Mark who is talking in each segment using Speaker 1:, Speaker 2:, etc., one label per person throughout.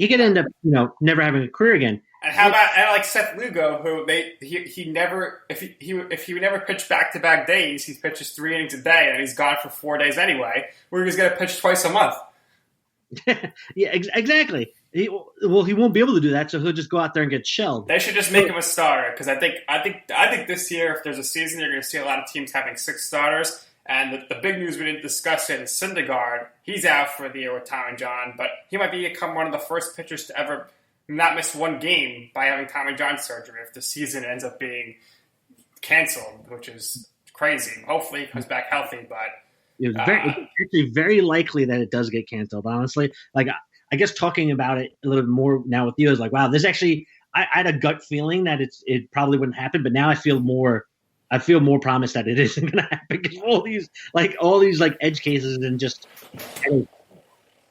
Speaker 1: he could end up, never having a career again.
Speaker 2: And how about like Seth Lugo, who he never if he never pitched back-to-back days, he pitches 3 innings a day, and he's gone for 4 days anyway. Where he's going to pitch twice a month.
Speaker 1: Yeah, exactly. He won't be able to do that, so he'll just go out there and get shelled.
Speaker 2: They should just make him a starter because I think this year, if there's a season, you're going to see a lot of teams having 6 starters. And the big news we didn't discuss yet is Syndergaard. He's out for the year with Tommy John, but he might become one of the first pitchers to ever not miss one game by having Tommy John surgery if the season ends up being canceled, which is crazy. Hopefully he comes back healthy, but
Speaker 1: it's actually very likely that it does get canceled, honestly. Like, I guess talking about it a little bit more now with you is like, wow, this actually, I had a gut feeling that it probably wouldn't happen, but now I feel more promised that it isn't going to happen because all these edge cases and just.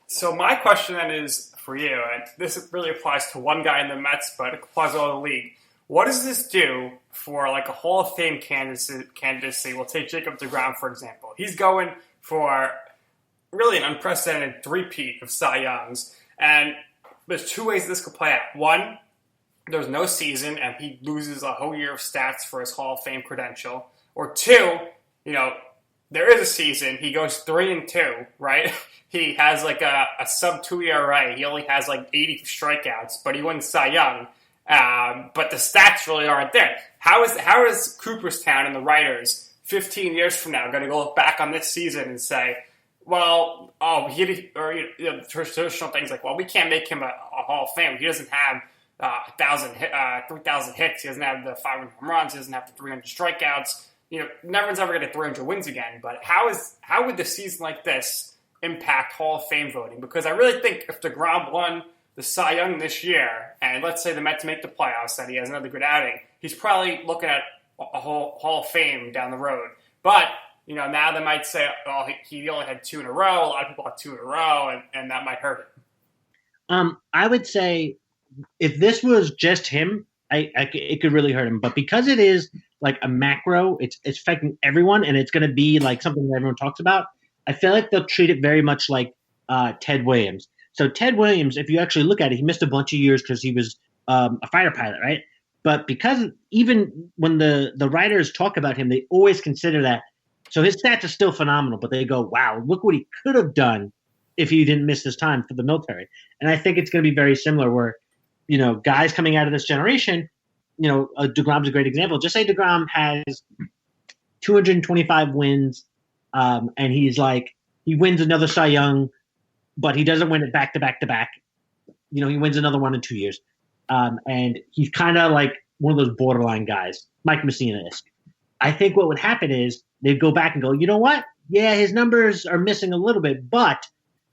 Speaker 2: So my question then is for you, and this really applies to one guy in the Mets, but it applies to all the league. What does this do for like a Hall of Fame candidacy? We'll take Jacob deGrom, for example. He's going for really an unprecedented three-peat of Cy Youngs. And there's 2 ways this could play out. One, there's no season and he loses a whole year of stats for his Hall of Fame credential. Or 2, there is a season. He goes 3-2, right? He has like a sub-2 ERA. He only has like 80 strikeouts, but he wins Cy Young. But the stats really aren't there. How is Cooperstown and the writers 15 years from now going to go look back on this season and say, well, traditional things like, well, we can't make him a Hall of Fame. He doesn't have 3,000 hits. He doesn't have the 500 home runs. He doesn't have the 300 strikeouts. No one's ever going to get 300 wins again. But how would the season like this impact Hall of Fame voting? Because I really think if DeGrom won the Cy Young this year, and let's say the Mets make the playoffs, that he has another good outing, he's probably looking at a Hall of Fame down the road. But now they might say, oh, he only had 2 in a row. A lot of people had 2 in a row, and that might hurt him.
Speaker 1: I would say if this was just him, it could really hurt him. But because it is like a macro, it's affecting everyone, and it's going to be like something that everyone talks about. I feel like they'll treat it very much like Ted Williams. So Ted Williams, if you actually look at it, he missed a bunch of years because he was a fighter pilot, right? But because even when the writers talk about him, they always consider that. So his stats are still phenomenal, but they go, wow, look what he could have done if he didn't miss his time for the military. And I think it's going to be very similar where, guys coming out of this generation, DeGrom's a great example. Just say DeGrom has 225 wins, and he wins another Cy Young, but he doesn't win it back to back to back. He wins another one in 2 years. And he's kind of like one of those borderline guys, Mike Messina-esque. I think what would happen is they'd go back and go, you know what? Yeah, his numbers are missing a little bit, but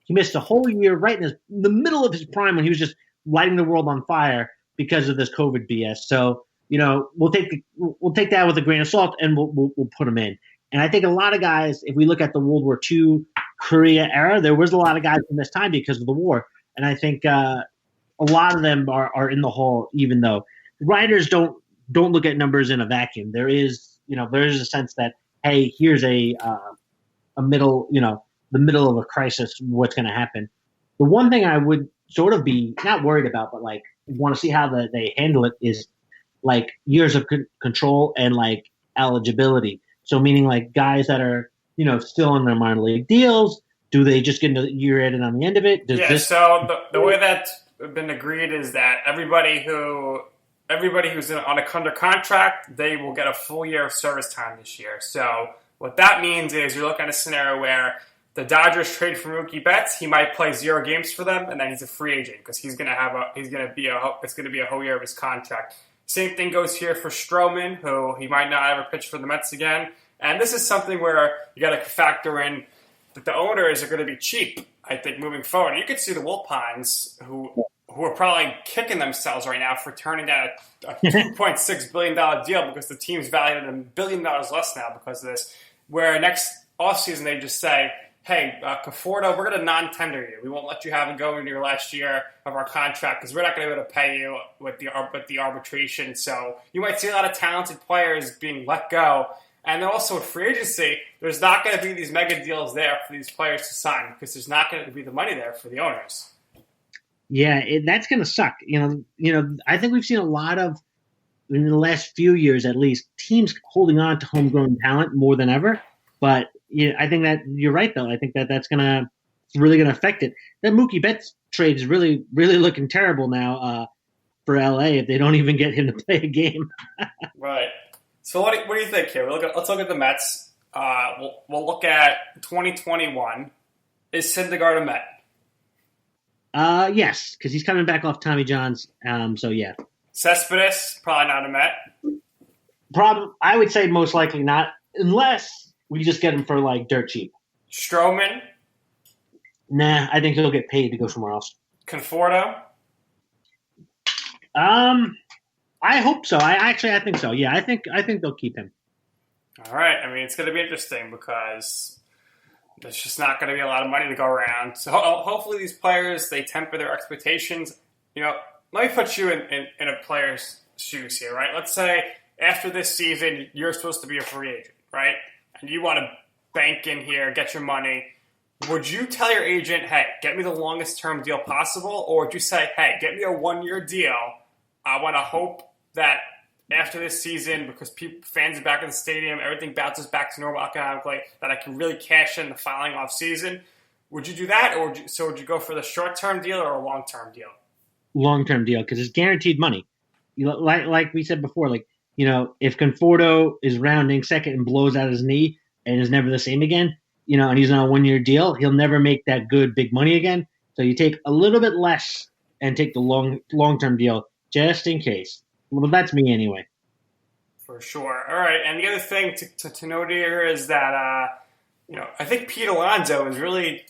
Speaker 1: he missed a whole year right in the middle of his prime when he was just lighting the world on fire because of this COVID BS. So, we'll take that with a grain of salt and we'll put him in. And I think a lot of guys, if we look at the World War II Korea era, there was a lot of guys from this time because of the war. And I think a lot of them are in the Hall, even though writers don't look at numbers in a vacuum. There is a sense that, hey, here's a middle, the middle of a crisis, what's going to happen. The one thing I would sort of be not worried about, but like want to see how they handle it is like years of control and like eligibility. So meaning like guys that are, still on their minor league deals, do they just get a year added on the end of it?
Speaker 2: So the way that's been agreed is that everybody who's on under contract, they will get a full year of service time this year. So what that means is you're looking at a scenario where the Dodgers trade for Mookie Betts. He might play 0 games for them, and then he's a free agent because it's going to be a whole year of his contract. Same thing goes here for Stroman, who he might not ever pitch for the Mets again. And this is something where you got to factor in that the owners are going to be cheap, I think, moving forward. You could see the Wilpons, who are probably kicking themselves right now for turning down a $2.6 billion deal because the team's valued at $1 billion less now because of this, where next offseason they just say, hey, Conforto, we're going to non-tender you. We won't let you have it go into your last year of our contract because we're not going to be able to pay you with the arbitration. So you might see a lot of talented players being let go. And then also with free agency, there's not going to be these mega deals there for these players to sign because there's not going to be the money there for the owners.
Speaker 1: Yeah, that's going to suck. I think we've seen a lot of in the last few years, at least, teams holding on to homegrown talent more than ever. But I think that you're right, though. I think that that's gonna really gonna affect it. That Mookie Betts trade is really really looking terrible now for LA if they don't even get him to play a game.
Speaker 2: Right. So what do you think here? Let's look at the Mets. We'll look at 2021. Is Syndergaard a Met?
Speaker 1: Yes, because he's coming back off Tommy John's. So yeah.
Speaker 2: Cespedes, probably not a Met.
Speaker 1: I would say most likely not, unless we just get him for like dirt cheap.
Speaker 2: Stroman.
Speaker 1: Nah, I think he'll get paid to go somewhere else.
Speaker 2: Conforto.
Speaker 1: I hope so. I think so. Yeah, I think they'll keep him.
Speaker 2: All right. I mean, it's going to be interesting because there's just not going to be a lot of money to go around. So hopefully these players, they temper their expectations. Let me put you in a player's shoes here, right? Let's say after this season, you're supposed to be a free agent, right? And you want to bank in here, get your money. Would you tell your agent, hey, get me the longest term deal possible? Or would you say, hey, get me a 1-year deal. I want to hope that after this season, because fans are back in the stadium, everything bounces back to normal economically, that I can really cash in the following off season. Would you do that? Or would you go for the short-term deal or a long-term deal?
Speaker 1: Long-term deal because it's guaranteed money. Like we said before, if Conforto is rounding second and blows out his knee and is never the same again, and he's on a 1-year deal, he'll never make that good big money again. So you take a little bit less and take the long-term deal just in case. Well, that's me anyway.
Speaker 2: For sure. All right. And the other thing to note here is that, I think Pete Alonso is really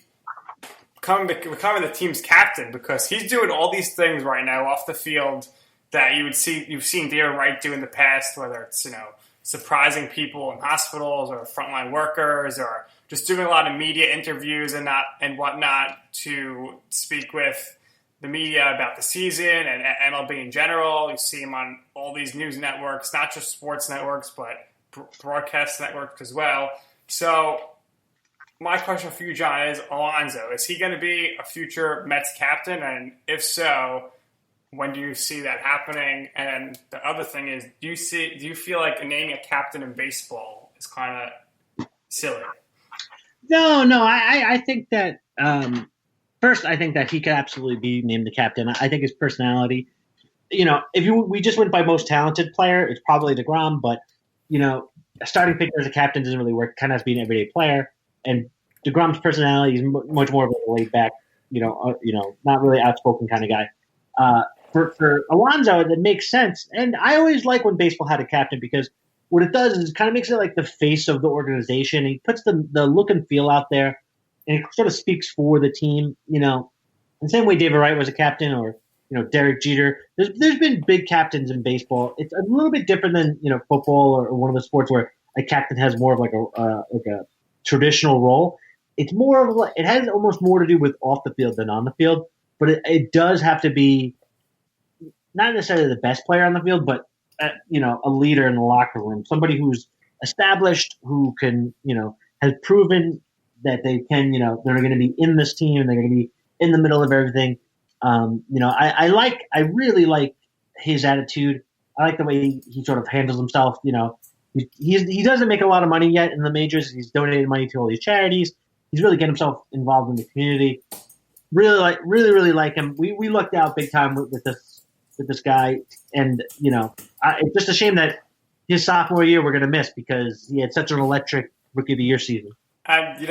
Speaker 2: becoming the team's captain because he's doing all these things right now off the field that you've seen David Wright do in the past, whether it's, surprising people in hospitals or frontline workers or just doing a lot of media interviews and whatnot to speak with the media about the season and MLB in general. You see him on all these news networks, not just sports networks, but broadcast networks as well. So my question for you, John, is Alonso. Is he going to be a future Mets captain? And if so, when do you see that happening? And the other thing is, do you feel like naming a captain in baseball is kind of silly?
Speaker 1: No. I think that first, I think that he could absolutely be named the captain. I think his personality, we just went by most talented player, it's probably DeGrom. But a starting pitcher as a captain doesn't really work. Kind of has to be an everyday player. And DeGrom's personality is much more of a laid back, not really outspoken kind of guy. For Alonso, it makes sense. And I always like when baseball had a captain because what it does is it kind of makes it like the face of the organization. He puts the look and feel out there, and it sort of speaks for the team. In the same way David Wright was a captain, or Derek Jeter. There's been big captains in baseball. It's a little bit different than football or one of the sports where a captain has more of like a traditional role. It's more of it has almost more to do with off the field than on the field. But it does have to be not necessarily the best player on the field, but a leader in the locker room, somebody who's established, who can has proven that they can they're going to be in this team and they're going to be in the middle of everything. I really like his attitude. I like the way he sort of handles himself. He doesn't make a lot of money yet in the majors. He's donated money to all these charities. He's really getting himself involved in the community. Really like him. We lucked out big time with this guy, and it's just a shame that his sophomore year we're going to miss because he had such an electric Rookie of the Year season.
Speaker 2: And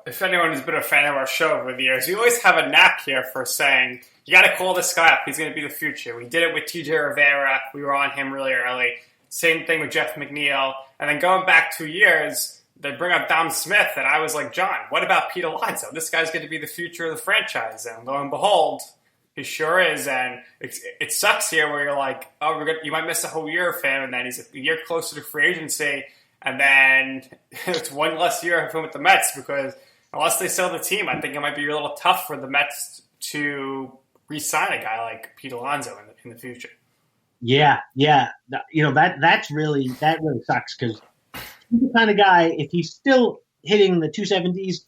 Speaker 2: if anyone has been a fan of our show over the years, we always have a knack here for saying you got to call this guy up. He's going to be the future. We did it with T.J. Rivera. We were on him really early. Same thing with Jeff McNeil. And then going back 2 years, they bring up Dom Smith, and I was like, John, what about Pete Alonso? This guy's going to be the future of the franchise. And lo and behold, he sure is. And it sucks here where you're like, oh, you might miss a whole year of him, and then he's a year closer to free agency. And then it's one less year of him with the Mets because unless they sell the team, I think it might be a little tough for the Mets to re-sign a guy like Pete Alonso in the future.
Speaker 1: Yeah. That really sucks because he's the kind of guy, if he's still hitting the 270s,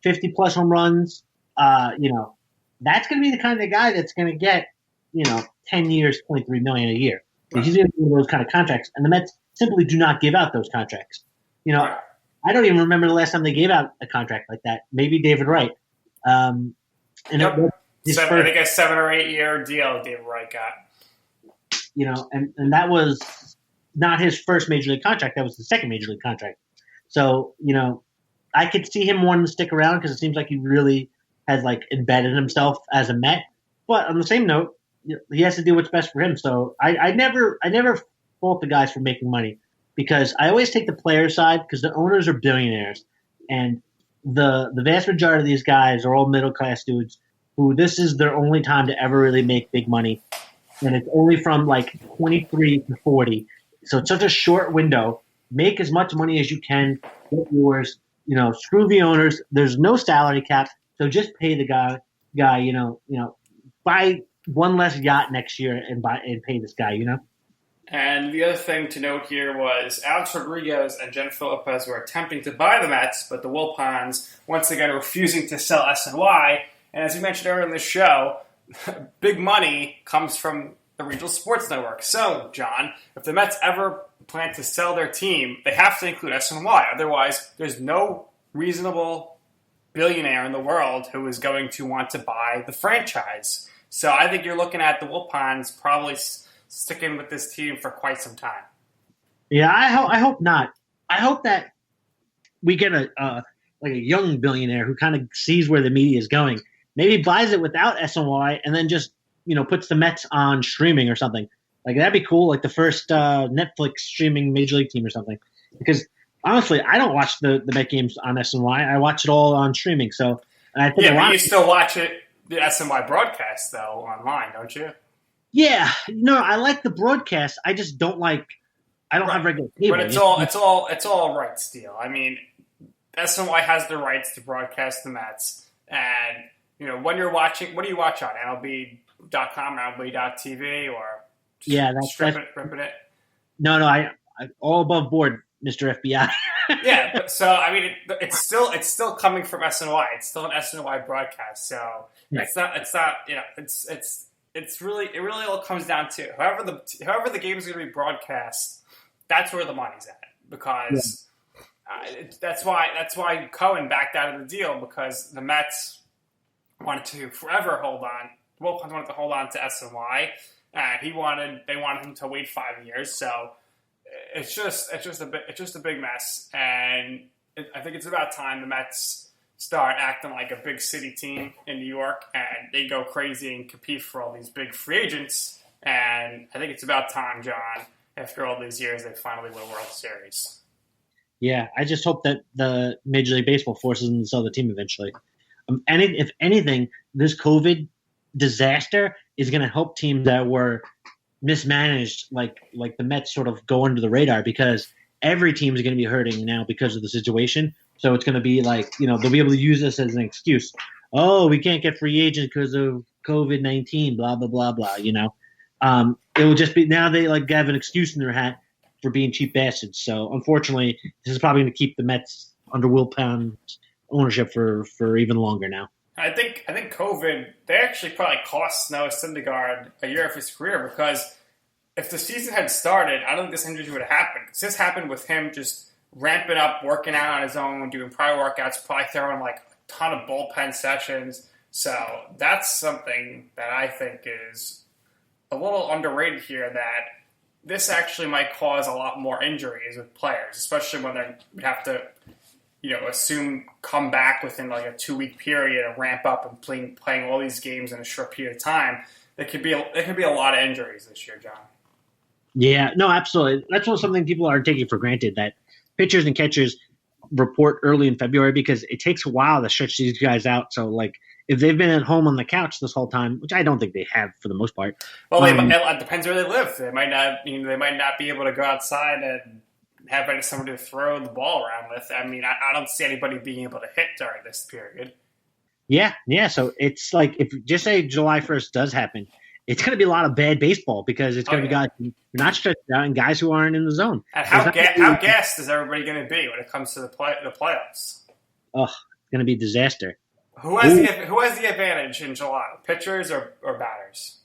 Speaker 1: 50-plus home runs, that's going to be the kind of guy that's going to get, 10 years, $23 million a year. Right. He's going to give those kind of contracts, and the Mets simply do not give out those contracts. Right. I don't even remember the last time they gave out a contract like that. Maybe David Wright. And
Speaker 2: yep. I think a 7 or 8 year deal David Wright got.
Speaker 1: And that was not his first major league contract. That was the second major league contract. So, I could see him wanting to stick around because it seems like he really has embedded himself as a Met. But on the same note, he has to do what's best for him. So I never fault the guys for making money because I always take the player side because the owners are billionaires, and the vast majority of these guys are all middle class dudes who this is their only time to ever really make big money, and it's only from 23 to 40. So it's such a short window. Make as much money as you can. Get yours. Screw the owners. There's no salary cap, so just pay the guy. Buy one less yacht next year and pay this guy.
Speaker 2: And the other thing to note here was Alex Rodriguez and Jennifer Lopez were attempting to buy the Mets, but the Wilpons once again refusing to sell SNY. And as we mentioned earlier in the show, big money comes from the regional sports network. So, John, if the Mets ever plan to sell their team, they have to include SNY. Otherwise, there's no reasonable billionaire in the world who is going to want to buy the franchise. So I think you're looking at the Wilpons probably sticking with this team for quite some time.
Speaker 1: Yeah, I hope not. I hope that we get a young billionaire who kind of sees where the media is going. Maybe buys it without SNY and then just puts the Mets on streaming or something. That'd be cool, the first Netflix streaming major league team or something. Because honestly, I don't watch the Met games on SNY. I watch it all on streaming. So I think
Speaker 2: but you still watch it. The SNY broadcast, though, online, don't you?
Speaker 1: Yeah. No, I like the broadcast. I just don't I don't have regular cable.
Speaker 2: But it's all a rights deal. I mean, SNY has the rights to broadcast the Mets. And, when you're watching, what do you watch on? MLB.com, MLB.tv, or just ripping it? No, I all above board, Mr. FBI. Yeah, but so I mean, it's still coming from SNY. It's still an SNY broadcast. So right. It's really all comes down to however the game is going to be broadcast. That's where the money's at because that's why Cohen backed out of the deal because the Mets wanted to forever hold on. Wilpons wanted to hold on to SNY, and they wanted him to wait 5 years. So. It's just a big mess, and I think it's about time the Mets start acting like a big city team in New York, and they go crazy and compete for all these big free agents. And I think it's about time, John, after all these years, they finally win a World Series.
Speaker 1: Yeah, I just hope that the Major League Baseball forces them to sell the team eventually. If anything, this COVID disaster is going to help teams that were mismanaged, like the Mets, sort of go under the radar because every team is going to be hurting now because of the situation. So it's going to be they'll be able to use this as an excuse. Oh, we can't get free agents because of COVID-19, blah, blah, blah, blah, It will just be now they have an excuse in their hat for being cheap bastards. So unfortunately, this is probably going to keep the Mets under Wilpons ownership for even longer now.
Speaker 2: I think COVID, they actually probably cost Noah Syndergaard a year of his career because if the season had started, I don't think this injury would have happened. This happened with him just ramping up, working out on his own, doing prior workouts, probably throwing a ton of bullpen sessions. So that's something that I think is a little underrated here, that this actually might cause a lot more injuries with players, especially when they have to assume come back within a 2-week period and ramp up and playing all these games in a short period of time. There could be a lot of injuries this year, John.
Speaker 1: Yeah, no, absolutely. That's something people are taking for granted, that pitchers and catchers report early in February because it takes a while to stretch these guys out. So, if they've been at home on the couch this whole time, which I don't think they have for the most part.
Speaker 2: Well, it depends where they live. They might not be able to go outside and have somebody to throw the ball around with. I mean, I don't see anybody being able to hit during this period.
Speaker 1: Yeah. So it's if just say July 1st does happen, it's going to be a lot of bad baseball because it's going to be guys who are not stretched out and guys who aren't in the zone.
Speaker 2: And how gassed is everybody going to be when it comes to the playoffs?
Speaker 1: Oh, it's going to be a disaster.
Speaker 2: Who has the advantage in July? Pitchers or batters?